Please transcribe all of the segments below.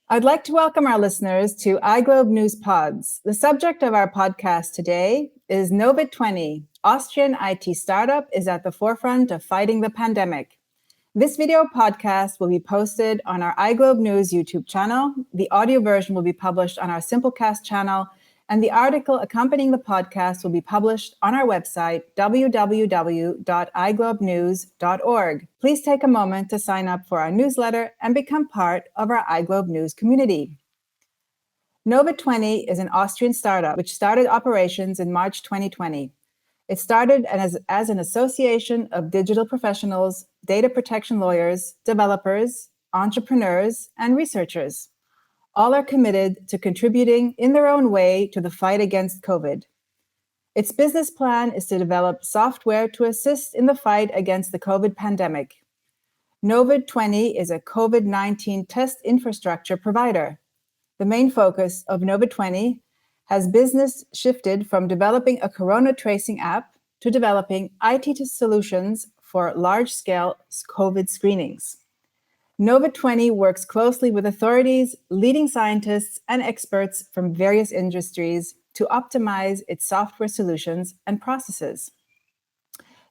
I'd like to welcome our listeners to iGlobenews Pods. The subject of our podcast today is Novid20. Austrian IT startup is at the forefront of fighting the pandemic. This video podcast will be posted on our iGlobenews YouTube channel. The audio version will be published on our Simplecast channel, and the article accompanying the podcast will be published on our website, www.iglobenews.org. Please take a moment to sign up for our newsletter and become part of our iGlobenews community. Novid20 is an Austrian startup which started operations in March 2020. It started as an association of digital professionals, data protection lawyers, developers, entrepreneurs, and researchers. All are committed to contributing in their own way to the fight against COVID. Its business plan is to develop software to assist in the fight against the COVID pandemic. Novid20 is a COVID-19 test infrastructure provider. The main focus of Novid20 has business shifted from developing a corona tracing app to developing IT solutions for large-scale COVID screenings. Novid20 works closely with authorities, leading scientists, and experts from various industries to optimize its software solutions and processes.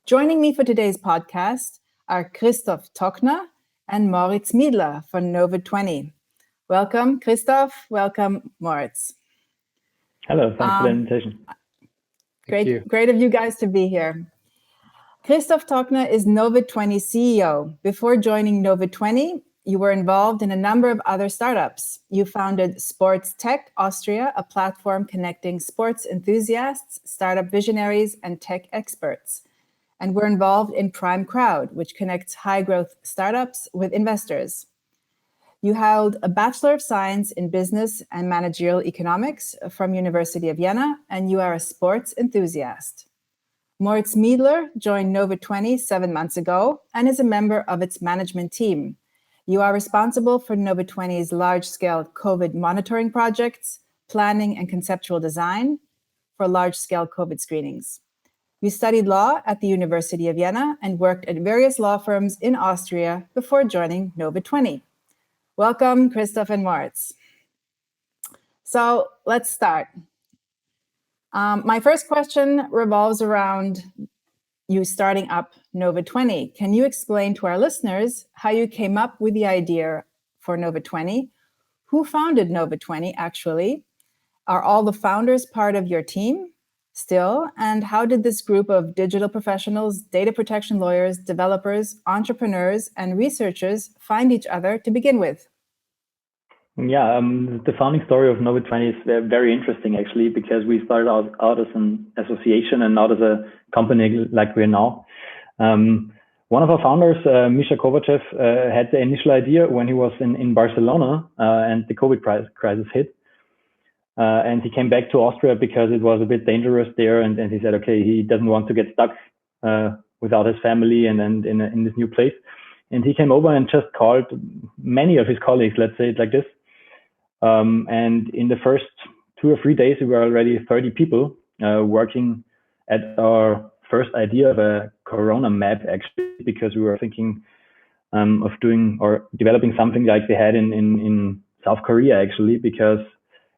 Joining me for today's podcast are Christoph Tockner and Moritz Miedler from Novid20. Welcome, Christoph. Welcome, Moritz. Hello, thanks for the invitation. Great of you guys to be here. Christoph Tockner is Novid20 CEO. Before joining Novid20, you were involved in a number of other startups. You founded Sports Tech Austria, a platform connecting sports enthusiasts, startup visionaries, and tech experts, and were involved in Prime Crowd, which connects high-growth startups with investors. You held a Bachelor of Science in Business and Managerial Economics from University of Vienna, and you are a sports enthusiast. Moritz Miedler joined Novid20 7 months ago and is a member of its management team. You are responsible for Novid20's large-scale COVID monitoring projects, planning and conceptual design for large-scale COVID screenings. You studied law at the University of Vienna and worked at various law firms in Austria before joining Novid20. Welcome, Christoph and Moritz. So let's start. My first question revolves around you starting up Novid20. Can you explain to our listeners how you came up with the idea for Novid20? Who founded Novid20 actually? Are all the founders part of your team still? And how did this group of digital professionals, data protection lawyers, developers, entrepreneurs, and researchers find each other to begin with? Yeah, the founding story of Novid20 is very interesting, actually, because we started out as an association and not as a company like we're now. One of our founders, Misha Kovachev, had the initial idea when he was in Barcelona and the COVID crisis hit. And he came back to Austria because it was a bit dangerous there. And he said, okay, he doesn't want to get stuck without his family and in this new place. And he came over and just called many of his colleagues, let's say it like this. And in the first 2 or 3 days, we were already 30 people working at our first idea of a corona map, actually, because we were thinking of doing or developing something like they had in South Korea, actually, because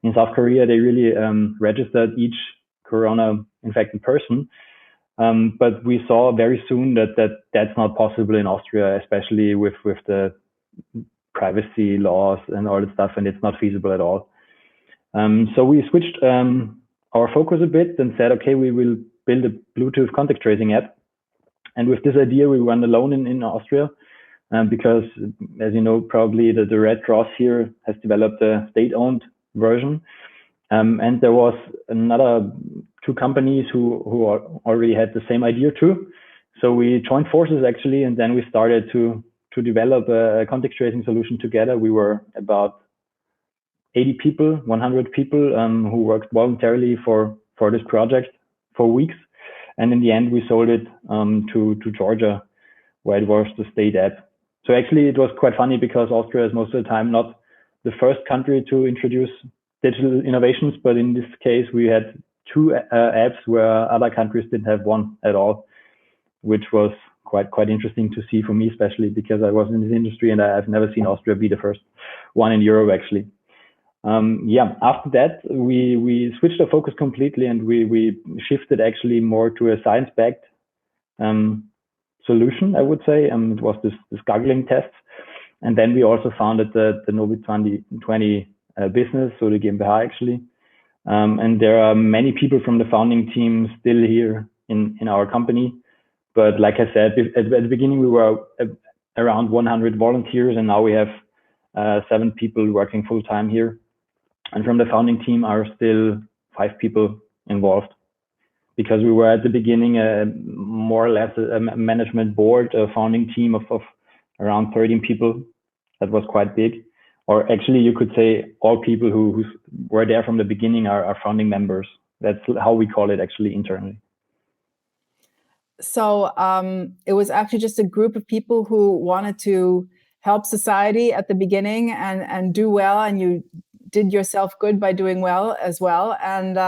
in South Korea, they really registered each corona infected person. But we saw very soon that's not possible in Austria, especially with the privacy laws and all that stuff, and it's not feasible at all. So we switched our focus a bit and said, okay, we will build a Bluetooth contact tracing app. And with this idea, we went alone in Austria because, as you know, probably the Red Cross here has developed a state-owned version. And there was another 2 companies who already had the same idea too. So we joined forces, actually, and then we started to develop a contact tracing solution together. We were about 80 people, 100 people who worked voluntarily for this project for weeks. And in the end, we sold it to Georgia, where it was the state app. So actually, it was quite funny because Austria is most of the time not the first country to introduce digital innovations, but in this case, we had 2 apps where other countries didn't have one at all, which was quite interesting to see for me, especially because I was in this industry and I've never seen Austria be the first one in Europe actually. After that, we switched our focus completely, and we shifted actually more to a science-backed solution, I would say. It was this gargling test. And then we also founded the Novid20 business, so the GmbH actually. And there are many people from the founding team still here in our company. But like I said, at the beginning, we were around 100 volunteers, and now we have 7 people working full time here. And from the founding team are still 5 people involved, because we were at the beginning more or less a management board, a founding team of around 13 people. That was quite big. Or actually, you could say all people who were there from the beginning are founding members. That's how we call it actually internally. So it was actually just a group of people who wanted to help society at the beginning and do well, and you did yourself good by doing well as well. And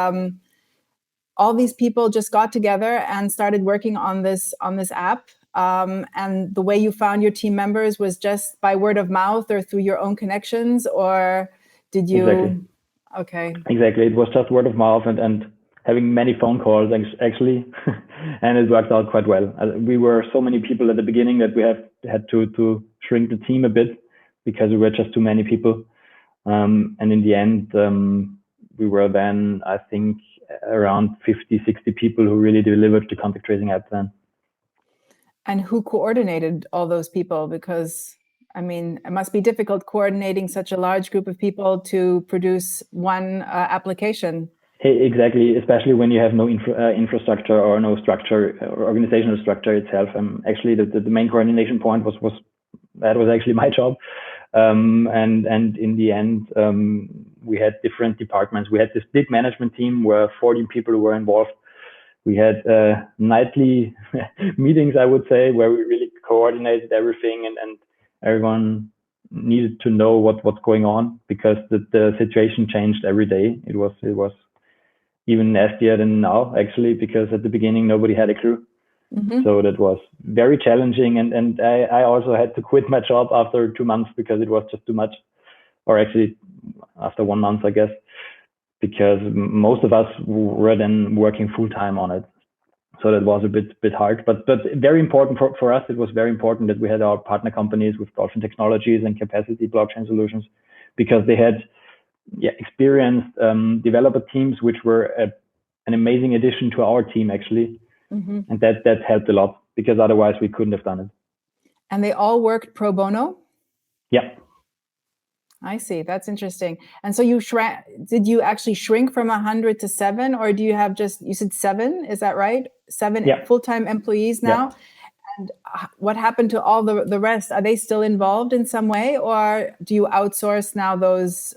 all these people just got together and started working on this app. And the way you found your team members was just by word of mouth or through your own connections, or did you? Exactly. Okay. Exactly. It was just word of mouth and having many phone calls actually, and it worked out quite well. We were so many people at the beginning that we had to shrink the team a bit because we were just too many people. And in the end, we were then, I think, around 50, 60 people who really delivered the contact tracing app then. And who coordinated all those people? Because, I mean, it must be difficult coordinating such a large group of people to produce one application. Exactly, especially when you have no infrastructure or no structure or organizational structure itself. Actually, the main coordination point was actually my job. And in the end, we had different departments. We had this big management team where 14 people were involved. We had nightly meetings, I would say, where we really coordinated everything, and everyone needed to know what's going on, because the situation changed every day. It was even nastier than now, actually, because at the beginning nobody had a clue. Mm-hmm. So that was very challenging, and I also had to quit my job after 2 months because it was just too much, or actually after 1 month, I guess, because most of us were then working full time on it. So that was a bit hard, but very important for us. It was very important that we had our partner companies with Dolphin Technologies and Capacity Blockchain Solutions, because they had experienced developer teams, which were an amazing addition to our team actually. Mm-hmm. And that helped a lot, because otherwise we couldn't have done it. And they all worked pro bono? Yeah. I see. That's interesting. And so did you actually shrink from 100 to 7, or do you have you said 7, is that right? 7 full-time employees now? Yeah. And what happened to all the rest? Are they still involved in some way, or do you outsource now those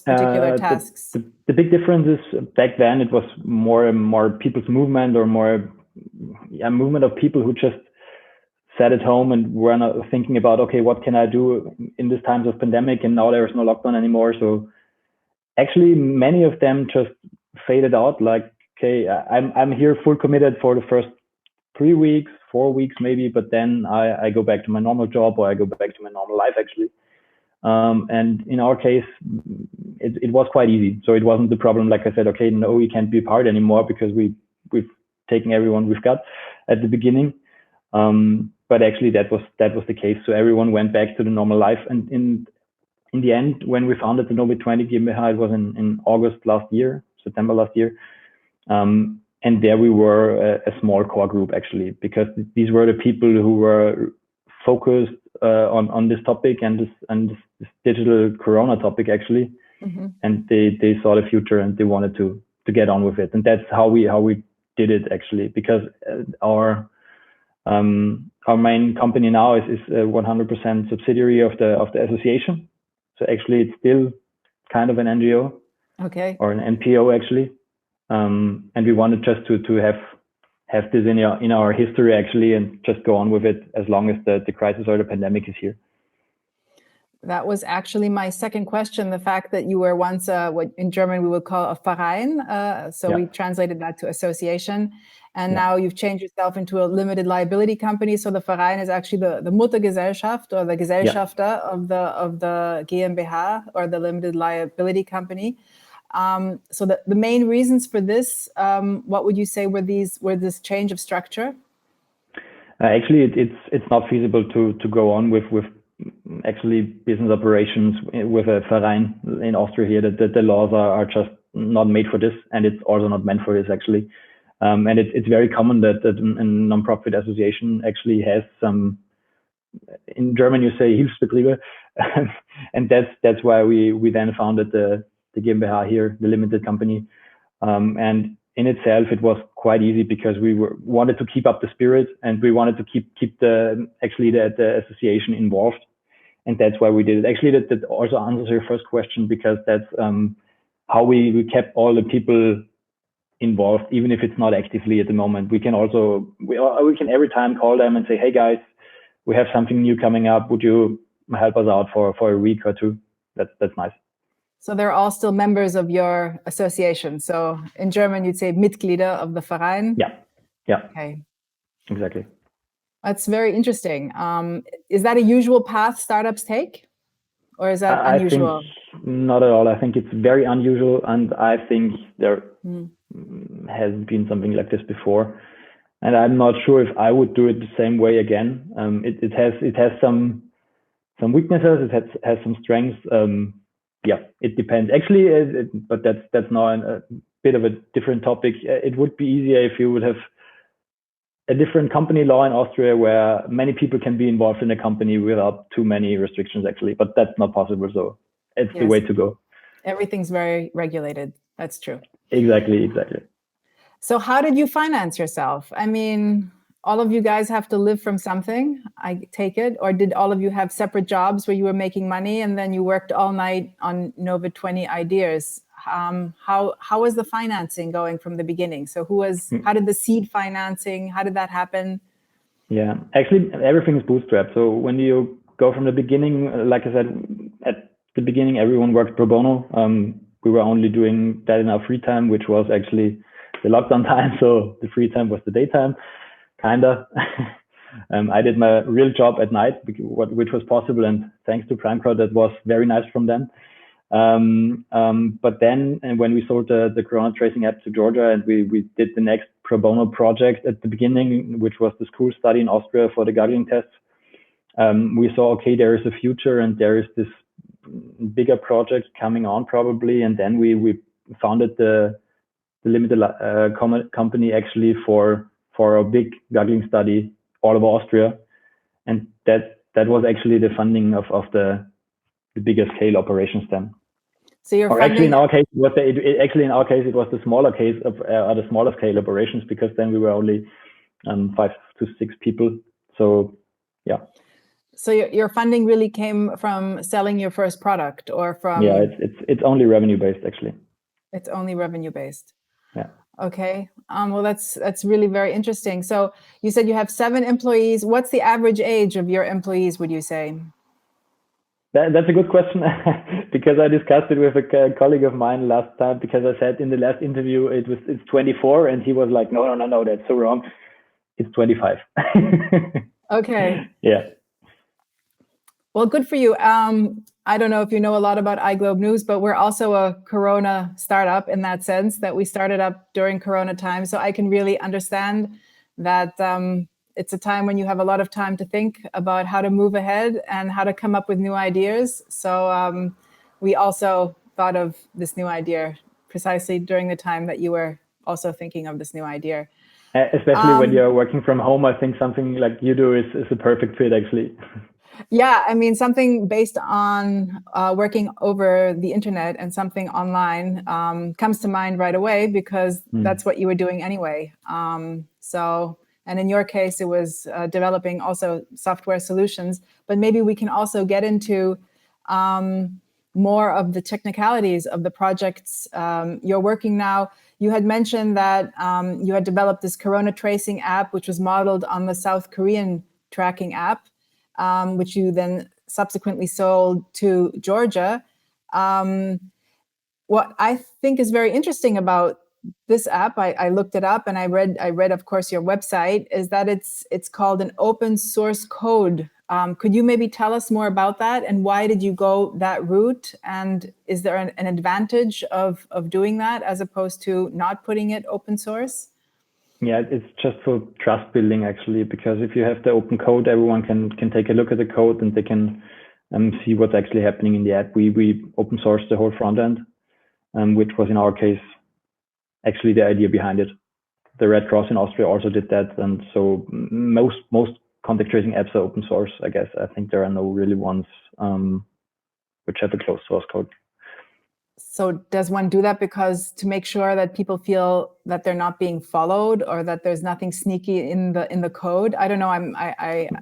particular tasks? The big difference is back then it was more people's movement, or more movement of people who just sat at home and were not thinking about, okay, what can I do in these times of pandemic? And now there is no lockdown anymore. So actually many of them just faded out. Like, okay, I'm here full committed for the first 3 weeks, 4 weeks maybe, but then I go back to my normal job, or I go back to my normal life actually. And in our case, it was quite easy. So it wasn't the problem. Like I said, okay, no, we can't be part anymore, because we've taken everyone we've got at the beginning. But actually that was the case. So everyone went back to the normal life. And in the end, when we founded the Novid20 GmbH, it was in September last year. And there we were a small core group actually, because these were the people who were focused on this topic and this digital Corona topic actually. Mm-hmm. And they saw the future and they wanted to get on with it. And that's how we did it actually, because our main company now is a 100% subsidiary of the association. So actually it's still kind of an NGO, okay, or an NPO actually. And we wanted just to have this in our history actually, and just go on with it as long as the crisis or the pandemic is here. That was actually my second question, the fact that you were once what in German we would call a Verein. We translated that to association. And now you've changed yourself into a limited liability company. So the Verein is actually the Muttergesellschaft or the Gesellschafter of the GmbH or the limited liability company. So the main reasons for this, what would you say were this change of structure? Actually, it's not feasible to go on with actually business operations with a Verein in Austria here. That the laws are just not made for this, and it's also not meant for this actually. And it's very common that a non-profit association actually has some, in German you say Hilfsbetriebe, and that's why we then founded the GmbH here, the limited company. And in itself, it was quite easy because we wanted to keep up the spirit, and we wanted to keep the association involved, and that's why we did it. Actually, that also answers your first question, because that's how we kept all the people involved, even if it's not actively at the moment. We can also we can every time call them and say, hey guys, we have something new coming up. Would you help us out for a week or two? That's nice. So they're all still members of your association. So in German, you'd say Mitglieder of the Verein. Yeah. Okay. Exactly. That's very interesting. Is that a usual path startups take, or is that unusual? I think not at all. I think it's very unusual, and I think there has been something like this before. And I'm not sure if I would do it the same way again. It has some weaknesses. It has some strengths. Yeah, it depends. Actually, but that's now a bit of a different topic. It would be easier if you would have a different company law in Austria where many people can be involved in a company without too many restrictions, actually. But that's not possible. So it's the way to go. Everything's very regulated. That's true. Exactly. So how did you finance yourself? I mean, all of you guys have to live from something, I take it, or did all of you have separate jobs where you were making money and then you worked all night on Novid20 ideas? How was the financing going from the beginning? So how did the seed financing, how did that happen? Yeah, actually everything is bootstrapped. So when you go from the beginning, like I said, at the beginning, everyone worked pro bono. We were only doing that in our free time, which was actually the lockdown time. So the free time was the daytime, kinda. I did my real job at night, which was possible. And thanks to PrimeCrowd, that was very nice from them. But then, and when we sold the Corona tracing app to Georgia, and we did the next pro bono project at the beginning, which was the school study in Austria for the gargling tests, we saw, okay, there is a future and there is this bigger project coming on probably. And then we founded the limited company actually for a big gargling study all over Austria. And that was actually the funding of the bigger scale operations then. So you're actually in our case, it was the smaller case of the smaller scale operations, because then we were only 5 to 6 people. So yeah. So your funding really came from selling your first product, or from? Yeah, it's only revenue based actually. It's only revenue based. Yeah. Okay. Well, that's really very interesting. So you said you have 7 employees. What's the average age of your employees, would you say? That's a good question, because I discussed it with a colleague of mine last time, because I said in the last interview it's 24, and he was like, no, that's so wrong. It's 25. Okay. Yeah. Well, good for you. I don't know if you know a lot about iGlobenews, but we're also a Corona startup in that sense, that we started up during Corona time. So I can really understand that it's a time when you have a lot of time to think about how to move ahead and how to come up with new ideas. So we also thought of this new idea precisely during the time that you were also thinking of this new idea. Especially when you're working from home, I think something like you do is a perfect fit, actually. Yeah, I mean, something based on working over the internet and something online comes to mind right away, because that's what you were doing anyway. And in your case, it was developing also software solutions. But maybe we can also get into more of the technicalities of the projects you're working now. You had mentioned that you had developed this Corona tracing app, which was modeled on the South Korean tracking app, which you then subsequently sold to Georgia. What I think is very interesting about this app, I looked it up and I read, of course, your website, is that it's called an open source code. Could you maybe tell us more about that, and why did you go that route? And is there an advantage of doing that as opposed to not putting it open source? Yeah, it's just for trust building actually, because if you have the open code, everyone can take a look at the code and they can see what's actually happening in the app. We open sourced the whole front end, which was in our case actually the idea behind it. The Red Cross in Austria also did that, and so most contact tracing apps are open source, I guess. I think there are no really ones which have a closed source code. So does one do that because to make sure that people feel that they're not being followed, or that there's nothing sneaky in the code? I don't know.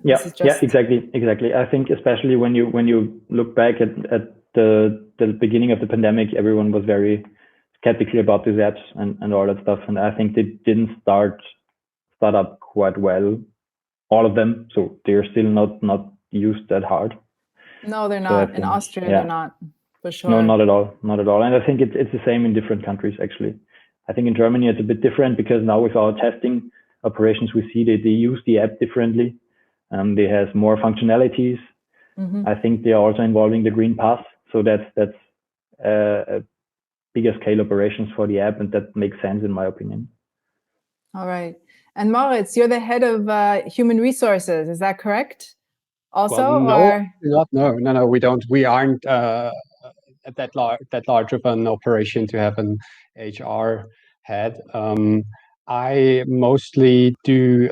Yeah, exactly. I think especially when you look back at the beginning of the pandemic, everyone was very skeptical about these apps and all that stuff, and I think they didn't start up quite well, all of them. So they're still not used that hard. No, they're not. So in Austria, they're not. For sure. No, not at all. And I think it's the same in different countries, actually. I think in Germany, it's a bit different because now with our testing operations, we see that they use the app differently. They have more functionalities. Mm-hmm. I think they are also involving the Green Pass. So that's a bigger scale operations for the app. And that makes sense in my opinion. All right. And Moritz, you're the head of human resources. Is that correct? Also, well, no, we don't. We aren't at that large of an operation to have an HR head. I mostly do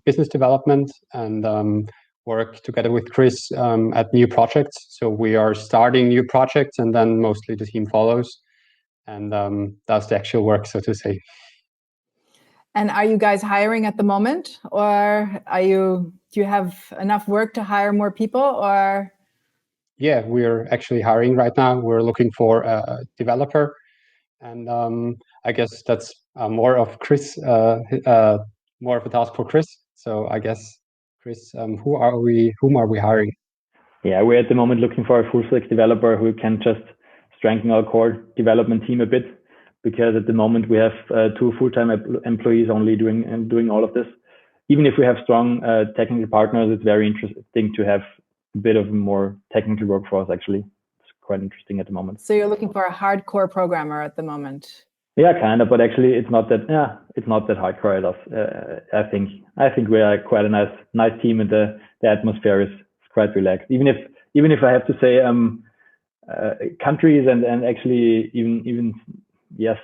business development and work together with Chris at new projects. So we are starting new projects, and then mostly the team follows and does the actual work, so to say. And are you guys hiring at the moment, or do you have enough work to hire more people, or? Yeah, we're actually hiring right now. We're looking for a developer, and I guess that's more of Chris, more of a task for Chris. So I guess, Chris, whom are we hiring? Yeah, we're at the moment looking for a full stack developer who can just strengthen our core development team a bit, because at the moment we have 2 full-time employees only doing all of this. Even if we have strong technical partners, it's very interesting to have a bit of more technical workforce, actually. It's quite interesting at the moment. So you're looking for a hardcore programmer at the moment? Yeah, kind of, but actually it's not that hardcore at all. I think we are quite a nice team, and the atmosphere is quite relaxed. Even if I have to say countries and actually even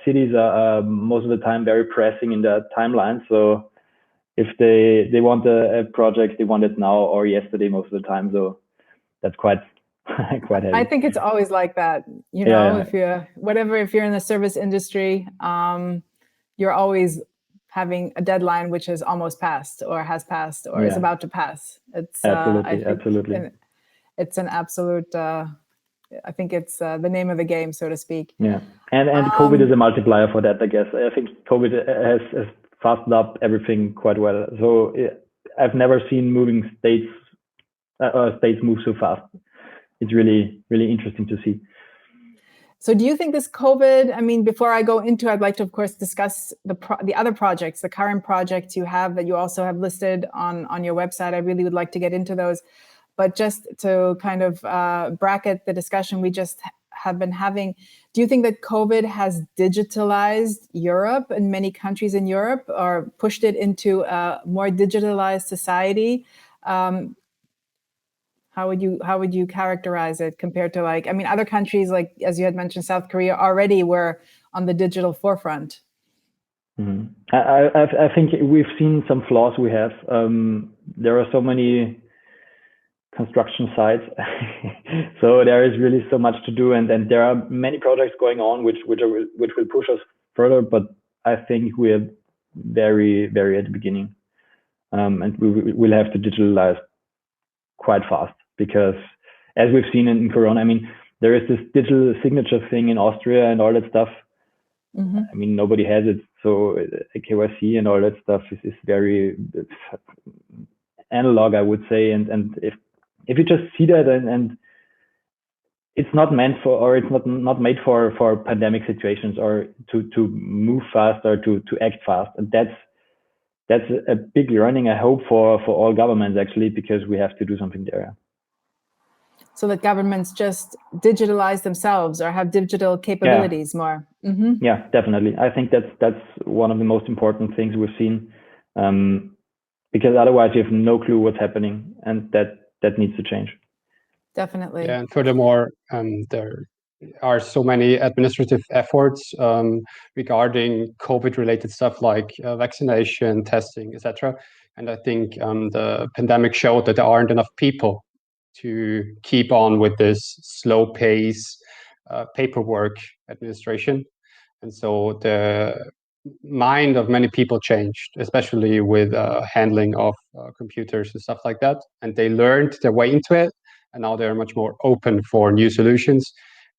cities are most of the time very pressing in their timeline. So if they want a project, they want it now or yesterday most of the time. So that's quite heavy. I think it's always like that. You know, if you're in the service industry, you're always having a deadline which is almost passed or has passed or is about to pass. It's absolutely. It's an absolute. I think it's the name of the game, so to speak. Yeah, and COVID is a multiplier for that, I guess. I think COVID has fastened up everything quite well. So I've never seen states move so fast. It's really, really interesting to see. So do you think this COVID, I mean, before I go into, I'd like to, of course, discuss the other projects, the current projects you have that you also have listed on your website. I really would like to get into those. But just to kind of bracket the discussion we just have been having, do you think that COVID has digitalized Europe and many countries in Europe, or pushed it into a more digitalized society? How would you characterize it compared to, like, I mean, other countries, like, as you had mentioned, South Korea already were on the digital forefront? Mm-hmm. I think we've seen some flaws we have. There are so many construction sites, so there is really so much to do, and there are many projects going on which will push us further. But I think we are very, very at the beginning, and we will have to digitalize quite fast, because as we've seen in Corona, I mean, there is this digital signature thing in Austria and all that stuff. Mm-hmm. I mean, nobody has it, so KYC and all that stuff is very analog, I would say. And if you just see that and it's not meant for, or it's not made for pandemic situations, or to move fast or to act fast. And that's a big learning, I hope, for all governments, actually, because we have to do something there. So that governments just digitalize themselves or have digital capabilities more. Mm-hmm. Yeah, definitely. I think that's one of the most important things we've seen, because otherwise you have no clue what's happening, and that needs to change. Definitely. Yeah, and furthermore, there are so many administrative efforts regarding COVID-related stuff like vaccination, testing, etc. And I think the pandemic showed that there aren't enough people to keep on with this slow pace paperwork administration. And so the mind of many people changed, especially with handling of computers and stuff like that. And they learned their way into it. And now they're much more open for new solutions.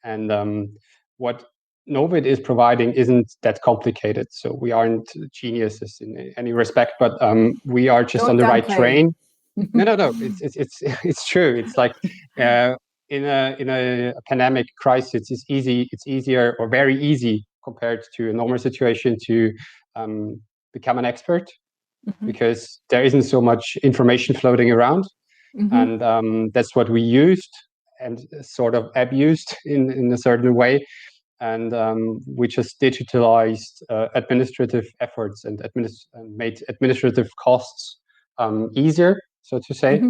And what Novid is providing isn't that complicated. So we aren't geniuses in any respect, but we are just on the right train. No. It's true. It's like in a pandemic crisis, it's easier or very easy compared to a normal situation to become an expert, because there isn't so much information floating around. And that's what we used and sort of abused in a certain way. And we just digitalized administrative efforts and made administrative costs easier, so to say.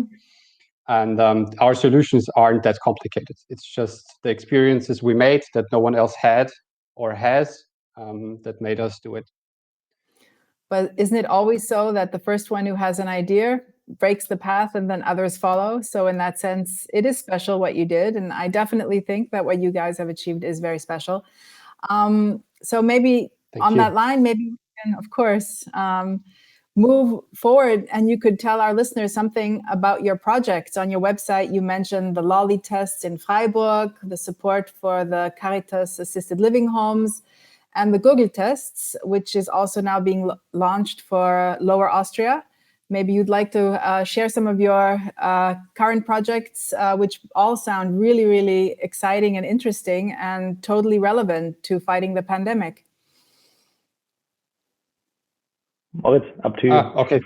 And our solutions aren't that complicated. It's just the experiences we made that no one else had or has that made us do it. But isn't it always so that the first one who has an idea breaks the path and then others follow? So in that sense, it is special what you did. And I definitely think that what you guys have achieved is very special. So maybe that line, maybe we can, of course, move forward, and you could tell our listeners something about your projects. On your website, you mentioned the Lolly tests in Freiburg, the support for the Caritas assisted living homes, and the Google tests, which is also now being launched for Lower Austria. Maybe you'd like to share some of your current projects, which all sound really, really exciting and interesting and totally relevant to fighting the pandemic. Moritz, up to you. Okay.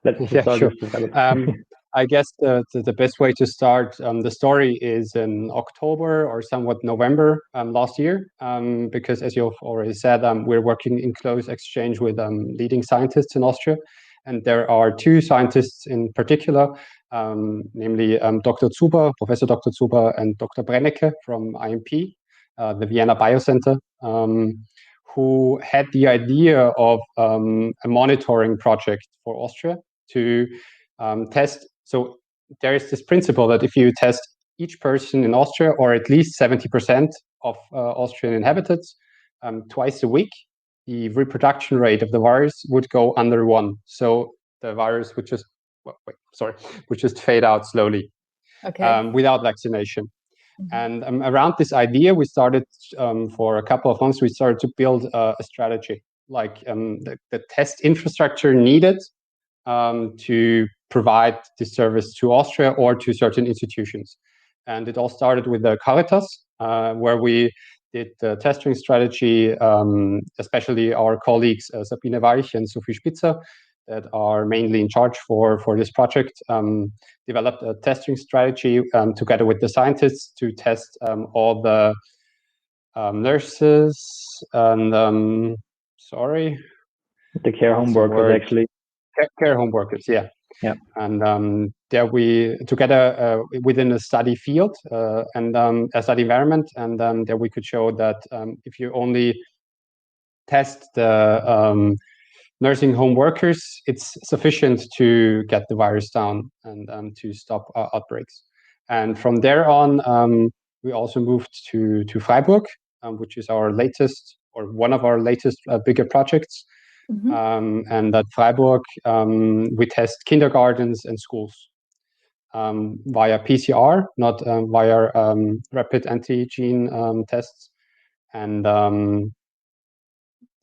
Let's start. Sure. I guess the best way to start the story is in October or somewhat November last year, because as you've already said, we're working in close exchange with leading scientists in Austria. And there are two scientists in particular, namely Dr. Zuber, Professor Dr. Zuber, and Dr. Brennecke from IMP, the Vienna Biocenter, who had the idea of a monitoring project for Austria to test. So there is this principle that if you test each person in Austria, or at least 70% of Austrian inhabitants, twice a week, the reproduction rate of the virus would go under 1. So the virus would just fade out slowly, without vaccination. And around this idea, we started for a couple of months, we started to build a strategy, like the test infrastructure needed to provide this service to Austria or to certain institutions. And it all started with the Caritas, where we did the testing strategy, especially our colleagues Sabine Weich and Sophie Spitzer, that are mainly in charge for this project, developed a testing strategy together with the scientists to test all the nurses and the care home workers, actually. Care home workers, yeah. And there we together within a study field and a study environment, and there we could show that if you only test the nursing home workers, it's sufficient to get the virus down and to stop outbreaks. And from there on, we also moved to Freiburg, which is our latest, or one of our latest bigger projects. And at Freiburg, we test kindergartens and schools via PCR, not via rapid antigen tests. And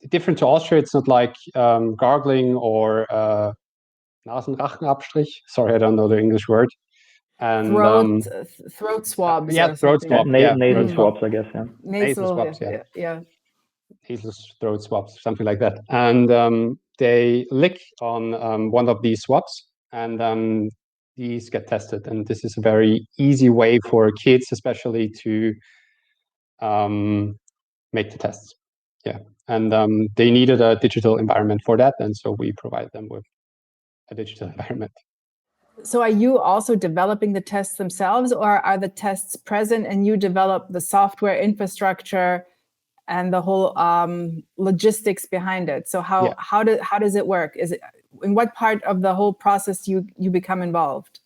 different to Austria, it's not like gargling or Nasenrachenabstrich. Sorry, I don't know the English word. And throat swabs. Yeah, throat swab. Nasal swabs, I guess. Yeah. Nasal swabs. Yeah. Nasal throat swabs, something like that. And they lick on one of these swabs, and these get tested. And this is a very easy way for kids, especially, to make the tests. Yeah. And they needed a digital environment for that, and so we provide them with a digital environment. So are you also developing the tests themselves, or are the tests present and you develop the software infrastructure and the whole logistics behind it? So how does it work? Is it, in what part of the whole process you become involved?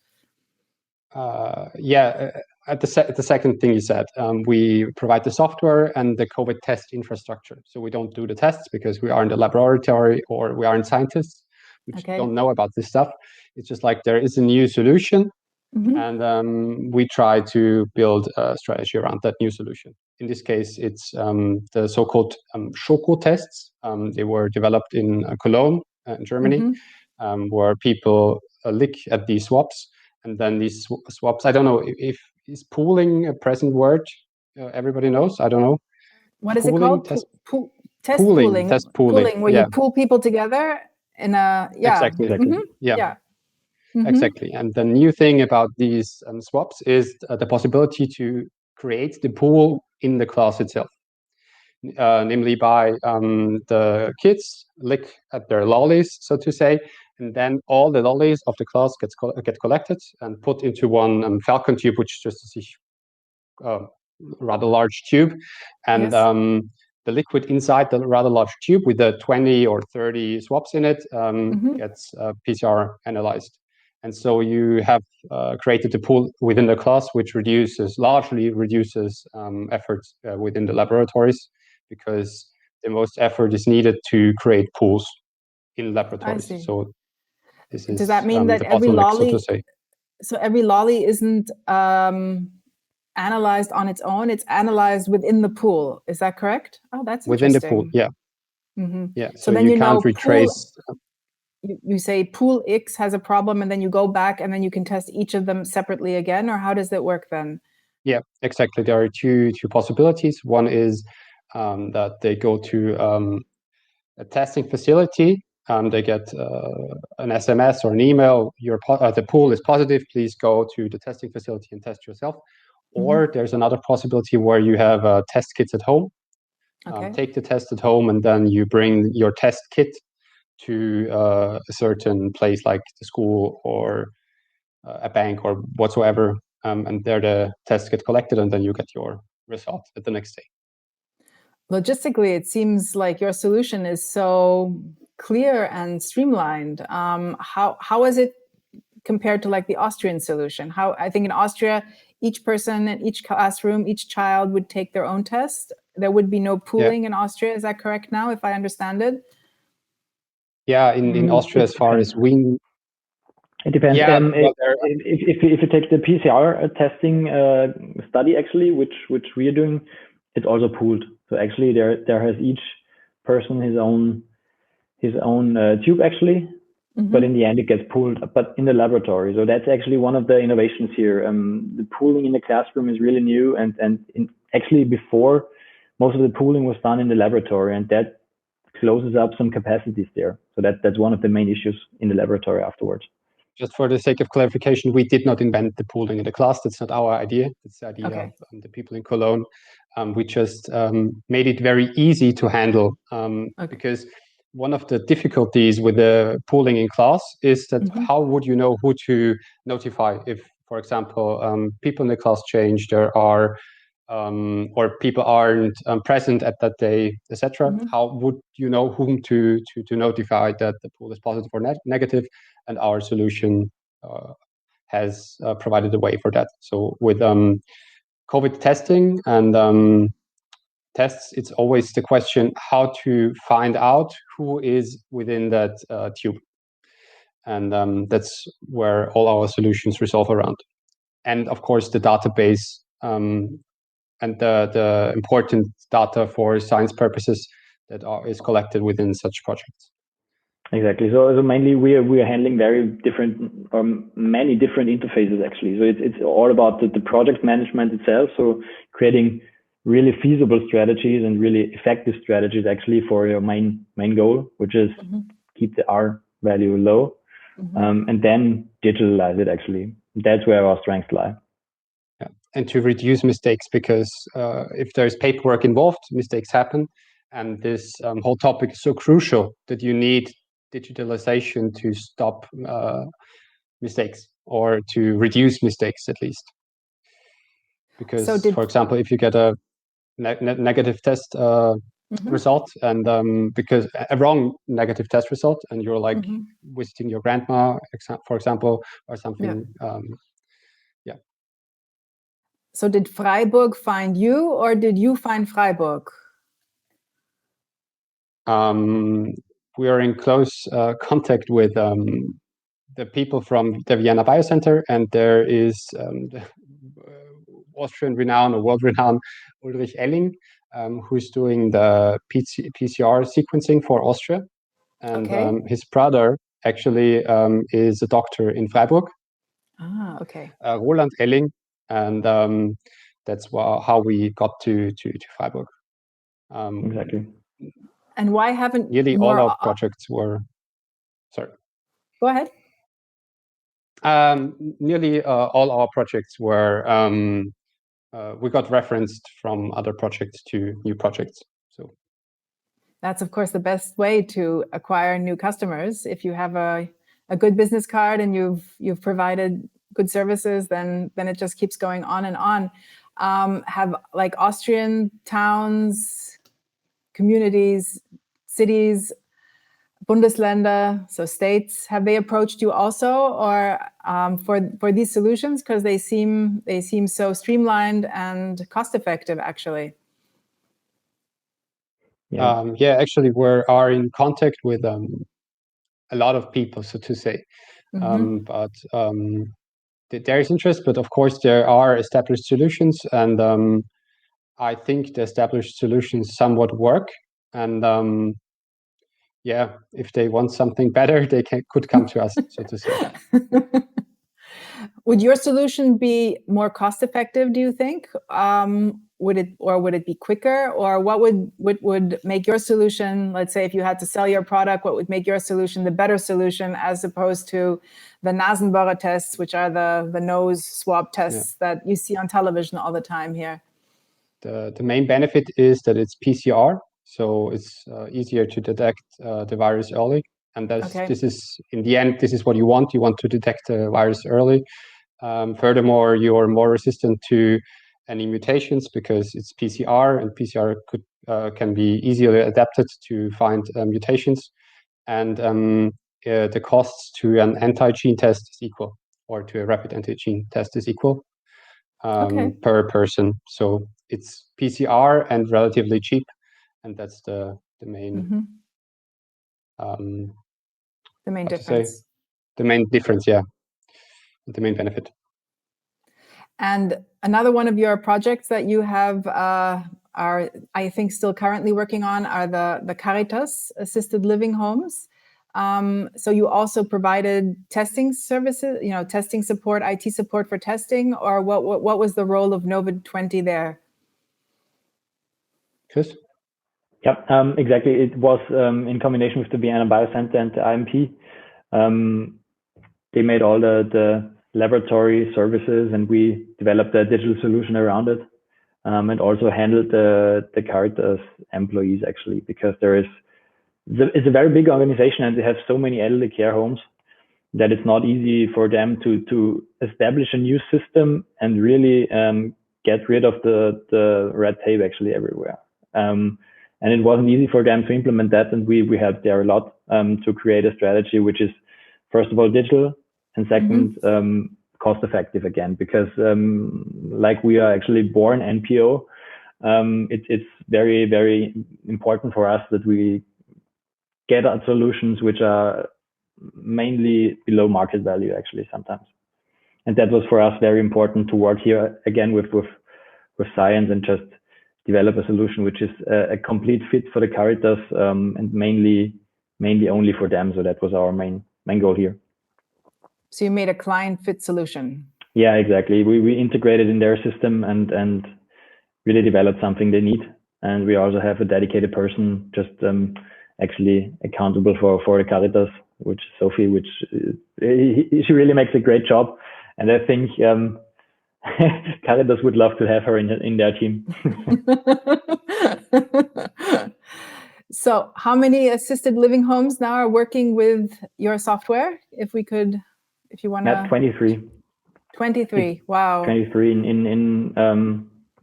At the second thing you said, we provide the software and the COVID test infrastructure. So we don't do the tests because we aren't a laboratory or we aren't scientists. We just don't know about this stuff. It's just like there is a new solution, and we try to build a strategy around that new solution. In this case, it's the so-called Schoko tests. They were developed in Cologne, in Germany, where people lick at these swabs. And then these swabs, I don't know if is pooling a present word everybody knows. I don't know. What is it called? Test pooling, where you pool people together in a Exactly. Exactly. And the new thing about these swabs is the possibility to create the pool in the class itself. Namely by the kids lick at their lollies, so to say, and then all the lollies of the class get collected and put into one Falcon tube, which is just a rather large tube, and the liquid inside the rather large tube with the 20 or 30 swabs in it gets PCR analyzed. And so you have created a pool within the class, which largely reduces efforts within the laboratories, because the most effort is needed to create pools in laboratories. So this is, does that mean that every lolly, so to say. So every lolly isn't analyzed on its own, it's analyzed within the pool. Is that correct? Oh, that's within interesting. the pool, yeah. So then you can't retrace. You say pool X has a problem, and then you go back and then you can test each of them separately again, or how does it work then? Yeah, exactly. There are two possibilities. One is that they go to a testing facility. They get an SMS or an email. The pool is positive. Please go to the testing facility and test yourself. Or there's another possibility where you have test kits at home. Take the test at home, and then you bring your test kit to a certain place like the school or a bank or whatsoever, and there the tests get collected, and then you get your result at the next day. Logistically, it seems like your solution is so clear and streamlined. How is it compared to like the Austrian solution? How, I think in Austria, each person in each classroom, each child would take their own test. There would be no pooling in Austria. Is that correct now, if I understand it? Yeah, in Austria, as far as we... It depends. If you take the PCR testing study, actually, which we are doing, it's also pooled. So actually, there has each person his own tube, actually. But in the end, it gets pooled, but in the laboratory. So that's actually one of the innovations here. The pooling in the classroom is really new, and actually before, most of the pooling was done in the laboratory, and that closes up some capacities there. So that's one of the main issues in the laboratory afterwards. Just for the sake of clarification, we did not invent the pooling in the class. That's not our idea. It's the idea of the people in Cologne. We just made it very easy to handle, because one of the difficulties with the pooling in class is that how would you know who to notify if, for example, people in the class change, there are or people aren't present at that day, etc. How would you know whom to notify that the pool is positive or negative? And our solution has provided a way for that. So with COVID testing and tests, it's always the question how to find out who is within that tube. And that's where all our solutions resolve around. And of course, the database and the important data for science purposes that is collected within such projects. Exactly. So mainly we are handling very different or many different interfaces actually. So it's all about the project management itself. So creating really feasible strategies and really effective strategies actually for your main goal, which is keep the R value low, and then digitalize it actually. That's where our strengths lie. Yeah. And to reduce mistakes, because if there's paperwork involved, mistakes happen. And this whole topic is so crucial that you need digitalization to stop mistakes, or to reduce mistakes at least. Because, for example, if you get a negative test result, and because a wrong negative test result, and you're like visiting your grandma, for example, or something. Yeah. So did Freiburg find you, or did you find Freiburg? We are in close contact with the people from the Vienna Biocenter, and there is the Austrian renown or world renowned Ulrich Elling, who's doing the PCR sequencing for Austria. And his brother actually is a doctor in Freiburg. Ah, okay. Roland Elling, and that's how we got to Freiburg. Exactly. And why haven't nearly all our projects were? Sorry. Go ahead. Nearly all our projects were. We got referenced from other projects to new projects. So that's of course the best way to acquire new customers. If you have a good business card and you've provided good services, then it just keeps going on and on. Have like Austrian towns, communities, cities, Bundesländer, so states, have they approached you also, or for these solutions, because they seem so streamlined and cost effective actually? Yeah, actually we are in contact with a lot of people, so to say. But there is interest, but of course there are established solutions, and I think the established solutions somewhat work. And yeah, if they want something better, they could come to us, so to say. Would your solution be more cost effective, do you think? Would it be quicker, or what would make your solution, let's say if you had to sell your product, what would make your solution the better solution as opposed to the Nasenbohrer tests, which are the nose swab tests that you see on television all the time here? The main benefit is that it's PCR, so it's easier to detect the virus early. And this is, in the end, this is what you want. You want to detect the virus early. Furthermore, you are more resistant to any mutations because it's PCR, and PCR can be easily adapted to find mutations. And the costs to an anti-gene test is equal, or to a rapid antigen test is equal per person. So it's PCR and relatively cheap, and that's the main the main difference. The main difference, yeah. The main benefit. And another one of your projects that you have are, I think, still currently working on are the Caritas assisted living homes. So you also provided testing services, testing support, IT support for testing, or what was the role of Novid20 there? Chris? Yep, exactly. It was in combination with the Vienna Biocenter and the IMP. They made all the laboratory services, and we developed a digital solution around it, and also handled the Caritas employees actually, because it's a very big organization and they have so many elderly care homes that it's not easy for them to establish a new system and really get rid of the red tape actually everywhere. And it wasn't easy for them to implement that, and we helped there a lot to create a strategy which is, first of all, digital, and second, cost effective again, because like we are actually born NPO, it's very, very important for us that we get out solutions which are mainly below market value actually sometimes. And that was for us very important to work here again with science and just develop a solution which is a complete fit for the Caritas, and mainly mainly only for them. So that was our main goal here. So you made a client fit solution. Yeah, exactly. We integrated in their system and really developed something they need. And we also have a dedicated person just actually accountable for the Caritas, which is Sophie, which she really makes a great job. And I think Caritas would love to have her in their team. So how many assisted living homes now are working with your software? If you want to. Yeah, 23. 23. Wow. 23 in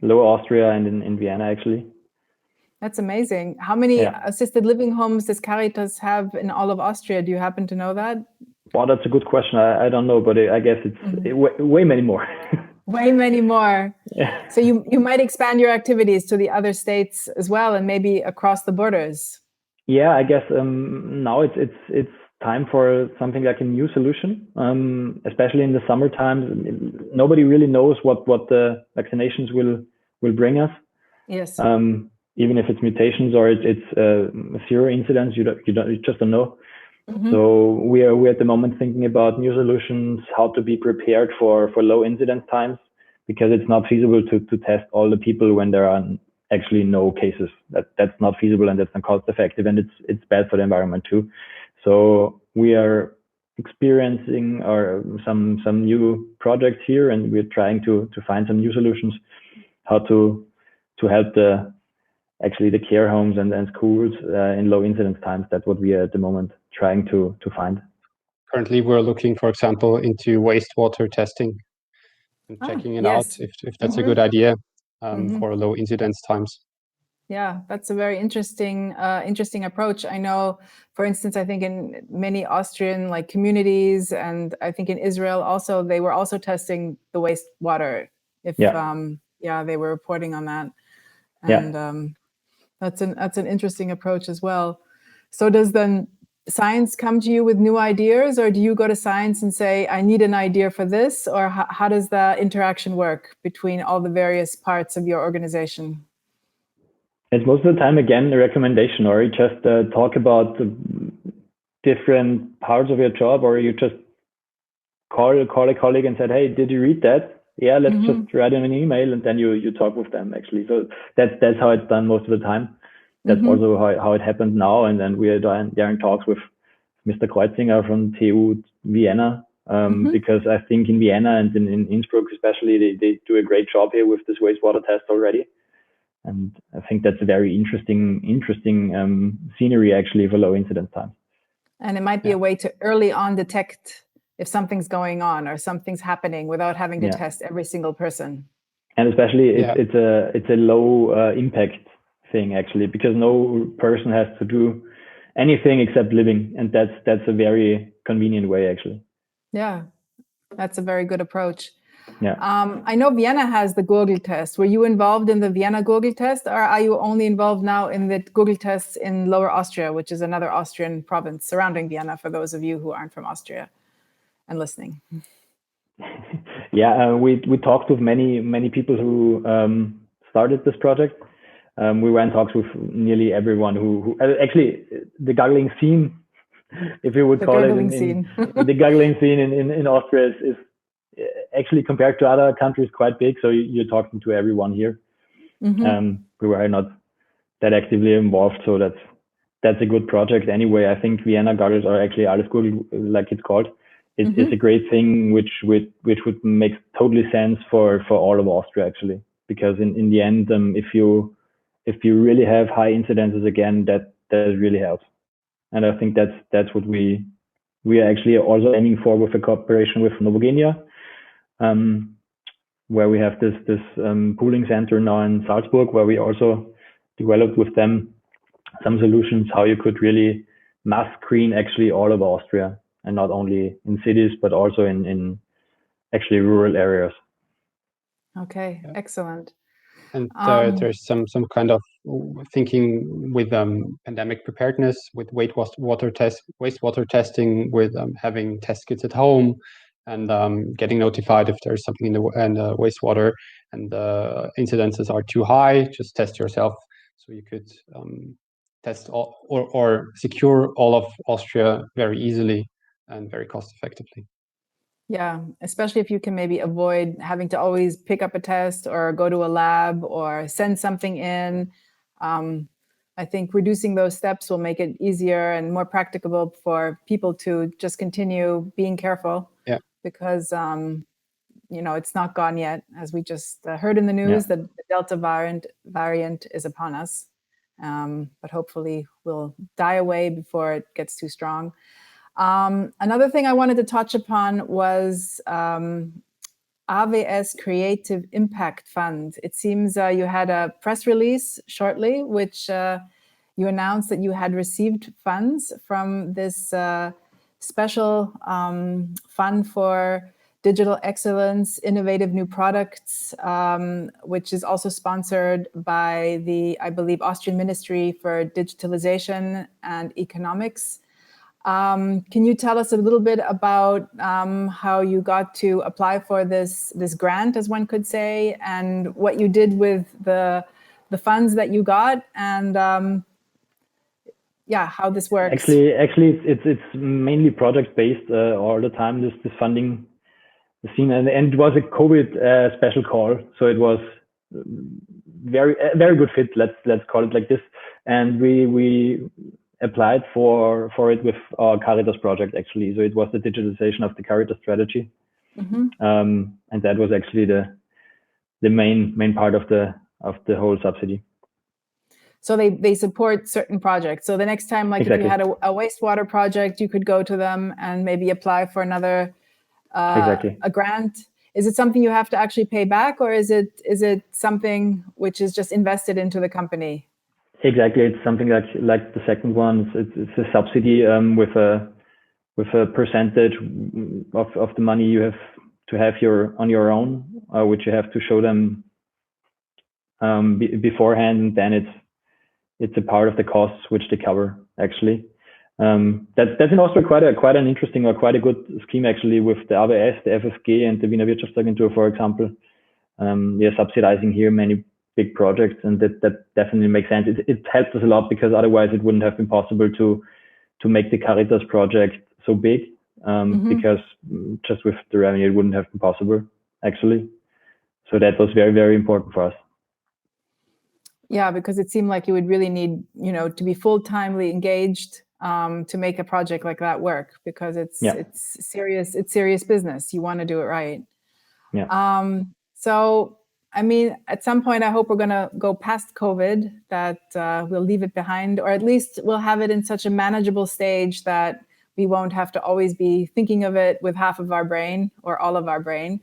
Lower Austria and in Vienna, actually. That's amazing. How many assisted living homes does Caritas have in all of Austria? Do you happen to know that? Well, that's a good question. I don't know, but I guess it's way many more. Way many more. Yeah. So you might expand your activities to the other states as well, and maybe across the borders. Yeah, I guess now it's time for something like a new solution, especially in the summertime. Nobody really knows what the vaccinations will bring us. Yes. Even if it's mutations or it's zero incidents, you just don't know. Mm-hmm. So we're at the moment thinking about new solutions, how to be prepared for low incidence times, because it's not feasible to test all the people when there are actually no cases. That's not feasible and that's not cost effective, and it's bad for the environment too. So we are experiencing some new projects here, and we're trying to find some new solutions, how to help the care homes and schools in low incidence times. That's what we are at the moment trying to find. Currently, we're looking, for example, into wastewater testing and checking it out if that's a good idea for low incidence times. Yeah, that's a very interesting approach. I know, for instance, I think in many Austrian communities, and I think in Israel also, they were also testing the wastewater. They were reporting on that, and that's an interesting approach as well. So does then science come to you with new ideas, or do you go to science and say, I need an idea for this, or how does the interaction work between all the various parts of your organization? It's most of the time, again, a recommendation, or you just talk about different parts of your job, or you just call a colleague and said, hey, did you read that? Yeah, let's just write them an email, and then you talk with them, actually. So that's how it's done most of the time. That's also how it happened now. And then we are there in talks with Mr. Kreuzinger from TU Vienna, because I think in Vienna and in Innsbruck especially, they do a great job here with this wastewater test already. And I think that's a very interesting scenery, actually, for low incidence time. And it might be a way to early on detect if something's going on or something's happening without having to test every single person. And especially it's a low impact thing, actually, because no person has to do anything except living, and that's a very convenient way, actually. Yeah, that's a very good approach. Yeah. I know Vienna has the Google test. Were you involved in the Vienna Google test, or are you only involved now in the Google tests in Lower Austria, which is another Austrian province surrounding Vienna, for those of you who aren't from Austria and listening? Yeah, we talked with many people who started this project. We were in talks with nearly everyone who actually the goggling scene, if you would call it, the goggling scene in Austria is actually, compared to other countries, quite big. So you're talking to everyone here. We were not that actively involved, so that's a good project anyway. I think Vienna goggles, or actually Alles Google, like it's called, is a great thing, which would make totally sense for all of Austria, actually, because in the end, if you really have high incidences again, that really helps. And I think that's what we are actually also aiming for with a cooperation with Novogenia, where we have this pooling center now in Salzburg, where we also developed with them some solutions how you could really mass screen actually all of Austria, and not only in cities, but also in actually rural areas. Okay, excellent. And there's some kind of thinking with pandemic preparedness, with wastewater testing, with having test kits at home, and getting notified if there's something in the wastewater and the incidences are too high. Just test yourself, so you could test all, or secure all of Austria very easily and very cost effectively. Yeah, especially if you can maybe avoid having to always pick up a test or go to a lab or send something in. I think reducing those steps will make it easier and more practicable for people to just continue being careful. Yeah. Because it's not gone yet, as we just heard in the news. That the Delta variant is upon us, but hopefully will die away before it gets too strong. Another thing I wanted to touch upon was AWS Creative Impact Fund. It seems you had a press release shortly, which you announced that you had received funds from this special fund for digital excellence, innovative new products, which is also sponsored by the, I believe, Austrian Ministry for Digitalization and Economics. Can you tell us a little bit about how you got to apply for this grant, as one could say, and what you did with the funds that you got, and how this works? Actually, it's mainly project based all the time. This funding scene, and it was a COVID special call, so it was very good fit. Let's call it like this, and we applied for it with our Caritas project, actually. So it was the digitalization of the Caritas strategy. And that was actually the main part of the whole subsidy. So they support certain projects. So the next time, like exactly. If you had a wastewater project, you could go to them and maybe apply for another a grant. Is it something you have to actually pay back, or is it something which is just invested into the company? Exactly, it's something like the second one. It's a subsidy with a percentage of the money you have to have on your own, which you have to show them beforehand, and then it's a part of the costs which they cover, actually. That's in Austria quite an interesting or quite a good scheme, actually, with the AWS, the FFG, and the Wiener Wirtschaftsagentur, for example. Subsidizing here many big projects, and that definitely makes sense. It helps us a lot, because otherwise it wouldn't have been possible to make the Caritas project so big, because just with the revenue it wouldn't have been possible, actually. So that was very, very important for us. Yeah, because it seemed like you would really need, to be full-timely engaged to make a project like that work, because it's serious business. You want to do it right. Yeah. So, I mean, at some point, I hope we're going to go past COVID, that we'll leave it behind, or at least we'll have it in such a manageable stage that we won't have to always be thinking of it with half of our brain or all of our brain.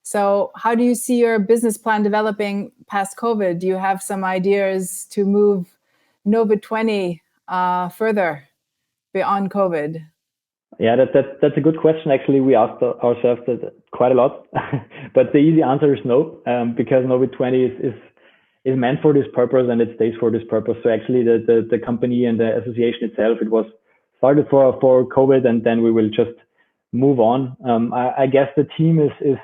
So how do you see your business plan developing past COVID? Do you have some ideas to move Novid20 further beyond COVID? Yeah, that's a good question. Actually, we asked ourselves that quite a lot, but the easy answer is no, because Novid20 is meant for this purpose, and it stays for this purpose. So actually, the company and the association itself, it was started for COVID, and then we will just move on. I guess the team is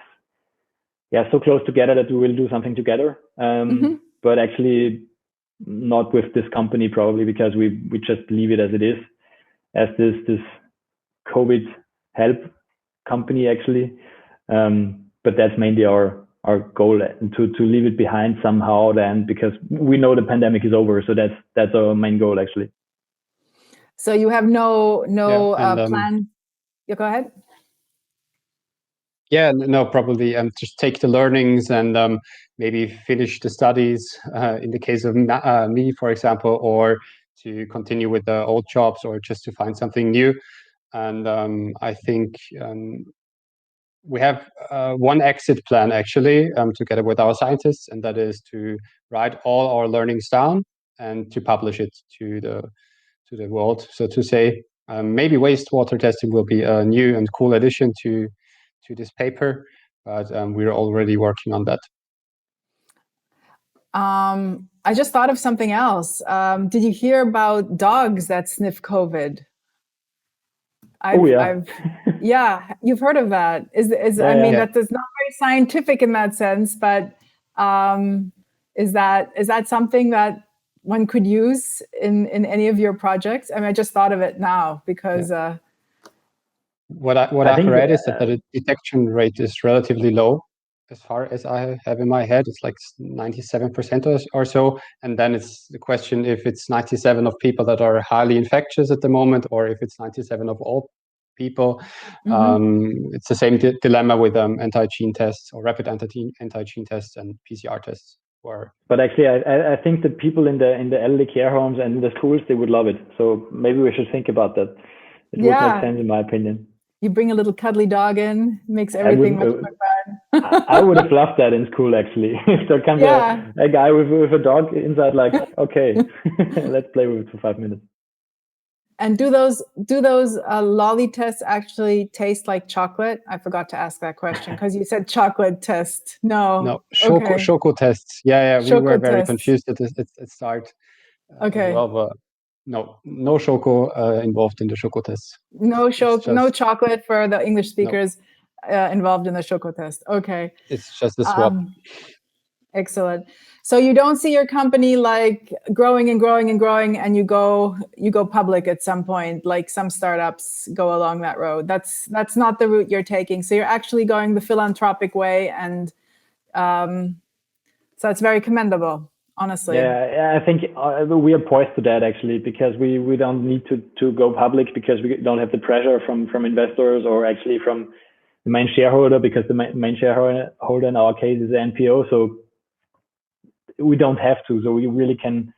so close together that we will do something together, but actually not with this company, probably, because we just leave it as it is, as this COVID help company, actually. But that's mainly our goal, to leave it behind somehow then, because we know the pandemic is over. So that's our main goal, actually. So you have no plan? Yeah, go ahead. Yeah, no, probably just take the learnings and maybe finish the studies in the case of me, for example, or to continue with the old jobs, or just to find something new. And I think we have one exit plan, actually, together with our scientists, and that is to write all our learnings down and to publish it to the world, so to say. Maybe wastewater testing will be a new and cool addition to this paper, but we're already working on that. I just thought of something else. Did you hear about dogs that sniff COVID? Yeah, you've heard of that. That is not very scientific in that sense, but is that something that one could use in any of your projects? I mean, I just thought of it now because what I've read is that the detection rate is relatively low. As far as I have in my head, it's like 97% or so. And then it's the question if it's 97 of people that are highly infectious at the moment, or if it's 97 of all people. It's the same dilemma with anti-gene tests or rapid anti-gene tests and PCR tests. But actually, I think the people in the elderly care homes and in the schools, they would love it. So maybe we should think about that. It would make sense, in my opinion. You bring a little cuddly dog in, makes everything much more fun. I would have loved that in school, actually. If there comes a guy with a dog inside, like, okay, let's play with it for 5 minutes. And do those lolly tests actually taste like chocolate? I forgot to ask that question because you saed chocolate test. No, Choco tests. Yeah, we were very confused at the start. Okay. No choco involved in the choco tests. No chocolate for the English speakers involved in the choco test. Okay. It's just a swap. Excellent. So you don't see your company like growing and growing and growing, and you go public at some point, like some startups go along that road. That's not the route you're taking. So you're actually going the philanthropic way, and so it's very commendable, honestly. Yeah, I think we are poised to that, actually, because we don't need to go public, because we don't have the pressure from investors or actually from the main shareholder, because the main shareholder in our case is the NPO. So we don't have to, so we really can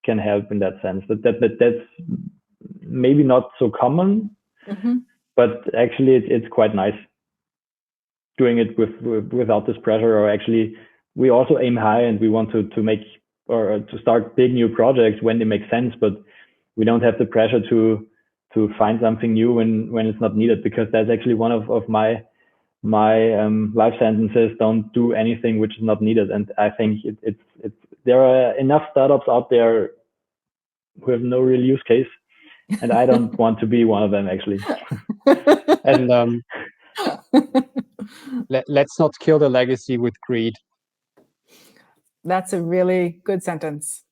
help in that sense. That's maybe not so common, but actually it's quite nice doing it without this pressure. Or actually, we also aim high, and we want to make or to start big new projects when they make sense, but we don't have the pressure to find something new when it's not needed, because that's actually one of my life sentences: don't do anything which is not needed. And I think it's there are enough startups out there who have no real use case, and I don't want to be one of them, actually. And let's not kill the legacy with greed. That's a really good sentence.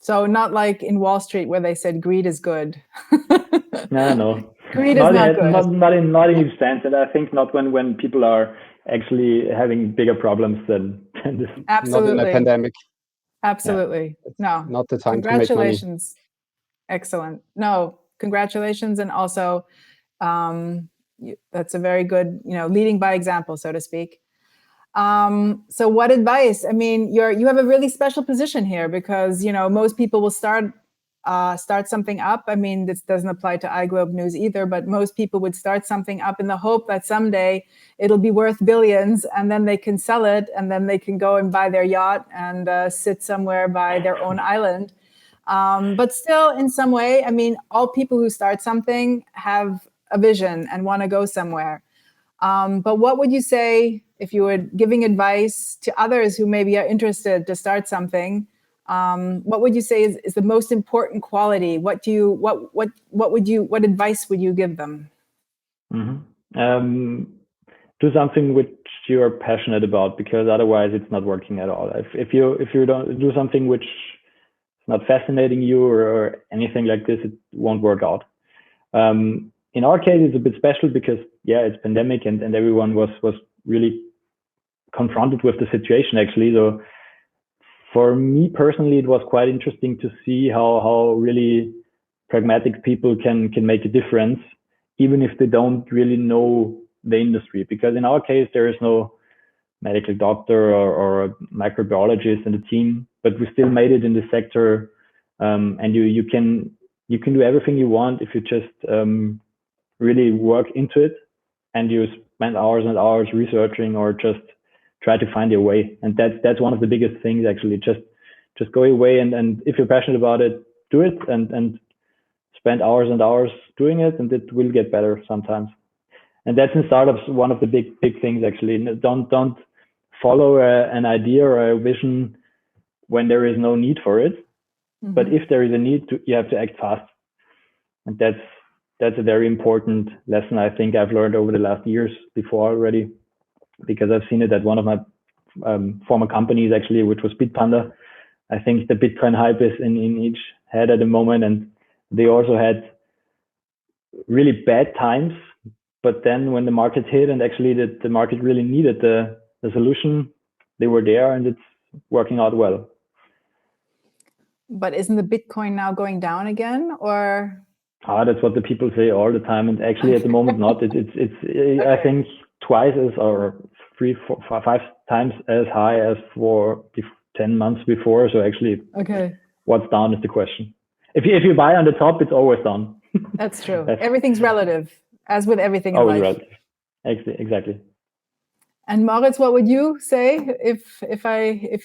So not like in Wall Street where they said greed is good. No. Greed is not good. Not in each sense, and I think not when people are actually having bigger problems than this. Absolutely. Not in a pandemic. Absolutely. Yeah. No. Not the time to make money. Congratulations. Excellent. No, congratulations, and also that's a very good, leading by example, so to speak. So what advice? I mean, you have a really special position here, because most people will start something up. I mean, this doesn't apply to iGlobenews either, but most people would start something up in the hope that someday it'll be worth billions, and then they can sell it, and then they can go and buy their yacht and sit somewhere by their own island. But still, in some way, I mean, all people who start something have a vision and want to go somewhere. But what would you say if you were giving advice to others who maybe are interested to start something? What would you say is the most important quality? What advice would you give them? Do something which you're passionate about, because otherwise it's not working at all. If you don't do something which is not fascinating you or anything like this, it won't work out. In our case, it's a bit special because it's pandemic, and everyone was really confronted with the situation, actually. So for me personally, it was quite interesting to see how really pragmatic people can make a difference, even if they don't really know the industry. Because in our case, there is no medical doctor or a microbiologist in the team, but we still made it in the sector. And you can do everything you want if you just really work into it, and you spend hours and hours researching or just try to find your way. And that's one of the biggest things, actually. Just go away, and if you're passionate about it, do it, and spend hours and hours doing it, and it will get better sometimes. And that's in startups one of the big things, actually. Don't follow an idea or a vision when there is no need for it. But if there is a need, you have to act fast. And that's a very important lesson I think I've learned over the last years before already, because I've seen it at one of my former companies, actually, which was Bitpanda. I think the Bitcoin hype is in each head at the moment, and they also had really bad times. But then when the market hit and actually the market really needed the solution, they were there, and it's working out well. But isn't the Bitcoin now going down again, or? That's what the people say all the time, and actually at the moment not. It's okay. I think twice as, or 3, 4, 5 times as high as for 10 months before. So actually, okay, what's down is the question. If you buy on the top, it's always down. That's true. Everything's relative, as with everything in life. Relative. Exactly. And Moritz, what would you say if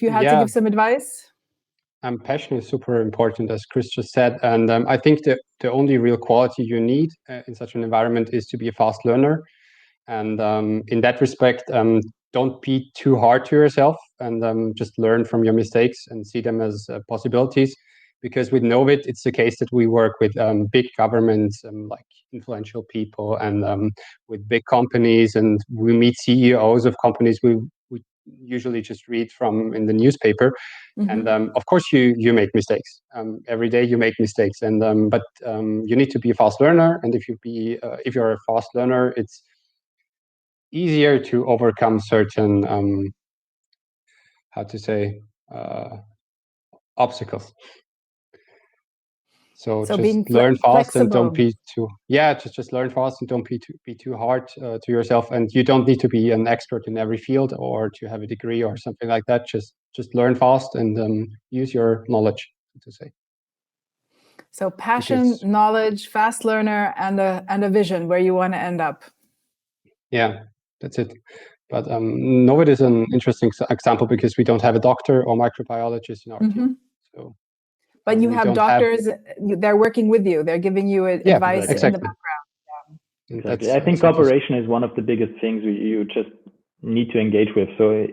you had to give some advice? Passion is super important, as Chris just said, and I think the only real quality you need in such an environment is to be a fast learner. And in that respect, don't be too hard to yourself, and just learn from your mistakes and see them as possibilities. Because with Novid, it's the case that we work with big governments, like influential people, and with big companies, and we meet CEOs of companies we usually just read from in the newspaper. And of course you make mistakes. Every day you make mistakes, but you need to be a fast learner. And if you're a fast learner, it's easier to overcome certain obstacles. So just learn fast and don't be too just learn fast and don't be too hard to yourself. And you don't need to be an expert in every field or to have a degree or something like that. Just learn fast and use your knowledge, to say. So passion, knowledge, fast learner, and a vision where you want to end up. Yeah, that's it. But Novid is an interesting example because we don't have a doctor or microbiologist in our team. So. But you have doctors, they're working with you. They're giving you advice in the background. Yeah. Exactly. I think cooperation is one of the biggest things you just need to engage with. So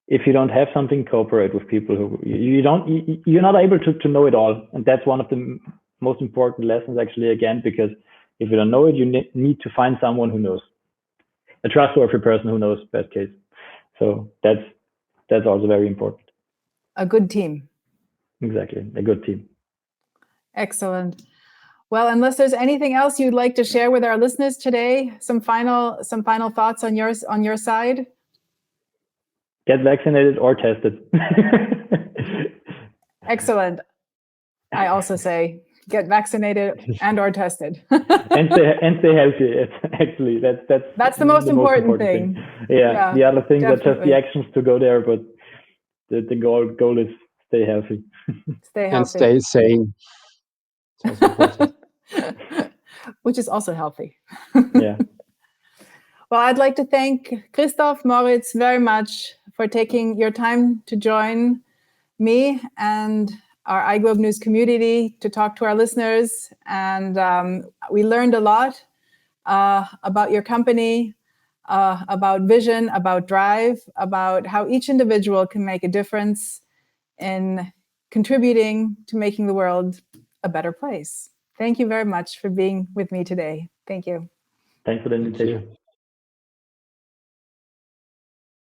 if you don't have something, cooperate with people who you're not able to know it all. And that's one of the most important lessons, actually, again, because if you don't know it, you need to find someone who knows. A trustworthy person who knows, best case. So that's also very important. A good team. Exactly, a good team. Excellent. Well, unless there's anything else you'd like to share with our listeners today, some final thoughts on your side. Get vaccinated or tested. Excellent. I also say get vaccinated and or tested. and stay healthy. Actually, that's the most important thing. Yeah, the other things are just the actions to go there, but the goal is stay healthy. Stay healthy. And stay sane. It's also important. Which is also healthy. Yeah. Well, I'd like to thank Christoph, Moritz very much for taking your time to join me and our iGlobenews community to talk to our listeners. And we learned a lot about your company, about vision, about drive, about how each individual can make a difference in contributing to making the world a better place. Thank you very much for being with me today. Thank you. Thanks for the invitation.